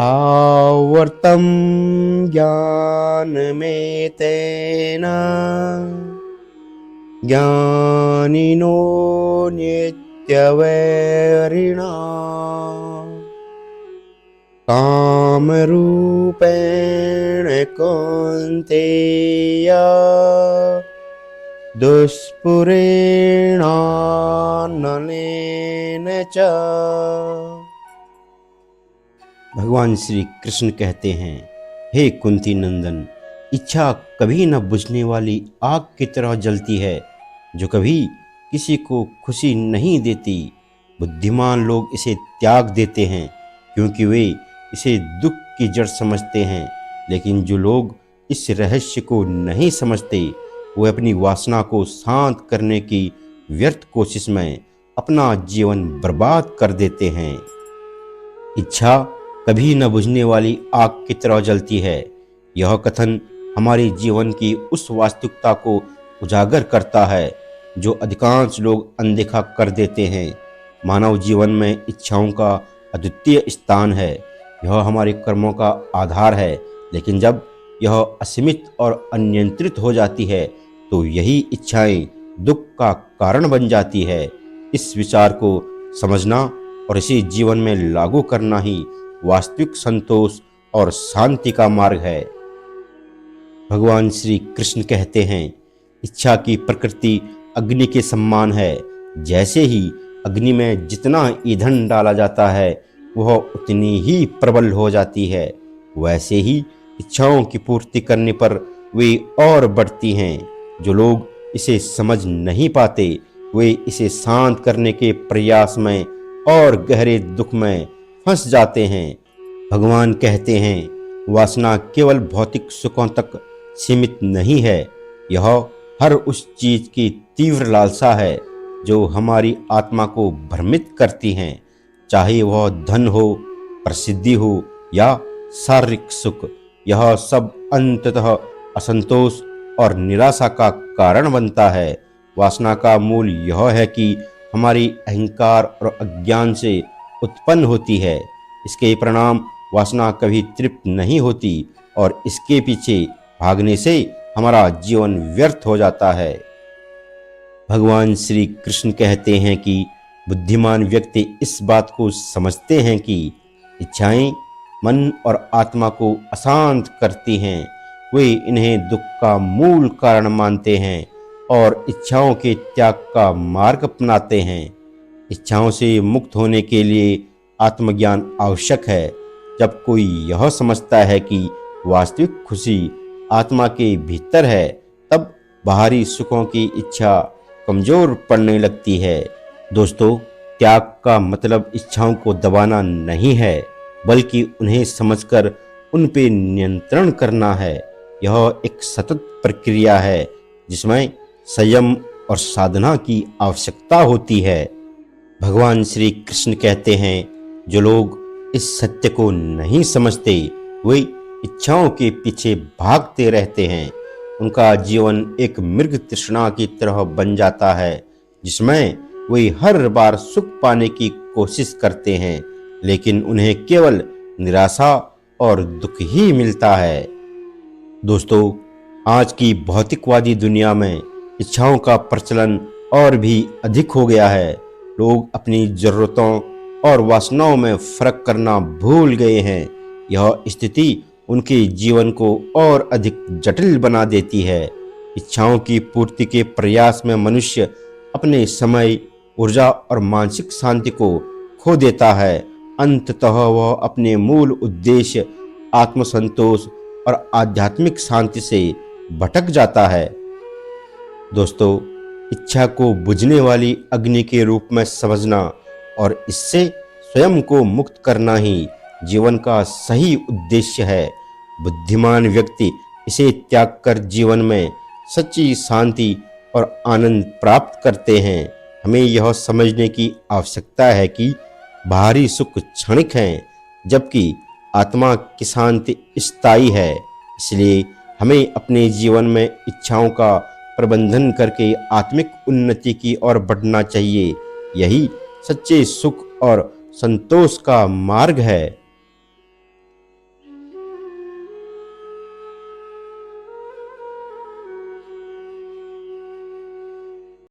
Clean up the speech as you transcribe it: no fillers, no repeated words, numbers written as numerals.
आवर्तं ज्ञानमेतेन ज्ञानिनो नित्यवैरिणा कामरूपेण कौन्तेय दुष्पुरेणानलेन च। भगवान श्री कृष्ण कहते हैं, हे कुंती नंदन, इच्छा कभी न बुझने वाली आग की तरह जलती है जो कभी किसी को खुशी नहीं देती। बुद्धिमान लोग इसे त्याग देते हैं क्योंकि वे इसे दुख की जड़ समझते हैं, लेकिन जो लोग इस रहस्य को नहीं समझते वे अपनी वासना को शांत करने की व्यर्थ कोशिश में अपना जीवन बर्बाद कर देते हैं। इच्छा कभी न बुझने वाली आग की तरह जलती है। यह कथन हमारे जीवन की उस वास्तविकता को उजागर करता है जो अधिकांश लोग अनदेखा कर देते हैं। मानव जीवन में इच्छाओं का अद्वितीय स्थान है। यह हमारे कर्मों का आधार है, लेकिन जब यह असीमित और अनियंत्रित हो जाती है तो यही इच्छाएं दुख का कारण बन जाती है। इस विचार को समझना और इसे जीवन में लागू करना ही वास्तविक संतोष और शांति का मार्ग है। भगवान श्री कृष्ण कहते हैं, इच्छा की प्रकृति अग्नि के समान है। जैसे ही अग्नि में जितना ईंधन डाला जाता है वह उतनी ही प्रबल हो जाती है, वैसे ही इच्छाओं की पूर्ति करने पर वे और बढ़ती हैं। जो लोग इसे समझ नहीं पाते वे इसे शांत करने के प्रयास में और गहरे दुख में फंस जाते हैं। भगवान कहते हैं, वासना केवल भौतिक सुखों तक सीमित नहीं है। यह हर उस चीज की तीव्र लालसा है जो हमारी आत्मा को भ्रमित करती हैं, चाहे वह धन हो, प्रसिद्धि हो या शारीरिक सुख। यह सब अंततः असंतोष और निराशा का कारण बनता है। वासना का मूल यह है कि हमारी अहंकार और अज्ञान से उत्पन्न होती है। इसके परिणाम वासना कभी तृप्त नहीं होती और इसके पीछे भागने से हमारा जीवन व्यर्थ हो जाता है। भगवान श्री कृष्ण कहते हैं कि बुद्धिमान व्यक्ति इस बात को समझते हैं कि इच्छाएं मन और आत्मा को अशांत करती हैं। वे इन्हें दुख का मूल कारण मानते हैं और इच्छाओं के त्याग का मार्ग अपनाते हैं। इच्छाओं से मुक्त होने के लिए आत्मज्ञान आवश्यक है। जब कोई यह समझता है कि वास्तविक खुशी आत्मा के भीतर है, तब बाहरी सुखों की इच्छा कमजोर पड़ने लगती है। दोस्तों, त्याग का मतलब इच्छाओं को दबाना नहीं है, बल्कि उन्हें समझकर उन पे नियंत्रण करना है। यह एक सतत प्रक्रिया है जिसमें संयम और साधना की आवश्यकता होती है। भगवान श्री कृष्ण कहते हैं, जो लोग इस सत्य को नहीं समझते वे इच्छाओं के पीछे भागते रहते हैं। उनका जीवन एक मृग तृष्णा की तरह बन जाता है जिसमें वे हर बार सुख पाने की कोशिश करते हैं, लेकिन उन्हें केवल निराशा और दुख ही मिलता है। दोस्तों, आज की भौतिकवादी दुनिया में इच्छाओं का प्रचलन और भी अधिक हो गया है। लोग अपनी जरूरतों और वासनाओं में फर्क करना भूल गए हैं। यह स्थिति उनके जीवन को और अधिक जटिल बना देती है। इच्छाओं की पूर्ति के प्रयास में मनुष्य अपने समय, ऊर्जा और मानसिक शांति को खो देता है। अंततः वह अपने मूल उद्देश्य आत्मसंतोष और आध्यात्मिक शांति से भटक जाता है। दोस्तों, इच्छा को बुझने वाली अग्नि के रूप में समझना और इससे स्वयं को मुक्त करना ही जीवन का सही उद्देश्य है। बुद्धिमान व्यक्ति इसे त्याग कर जीवन में सच्ची शांति और आनंद प्राप्त करते हैं। हमें यह समझने की आवश्यकता है कि बाहरी सुख क्षणिक हैं, जबकि आत्मा की शांति स्थायी है। इसलिए हमें अपने जीवन में इच्छाओं का प्रबंधन करके आत्मिक उन्नति की ओर बढ़ना चाहिए। यही सच्चे सुख और संतोष का मार्ग है।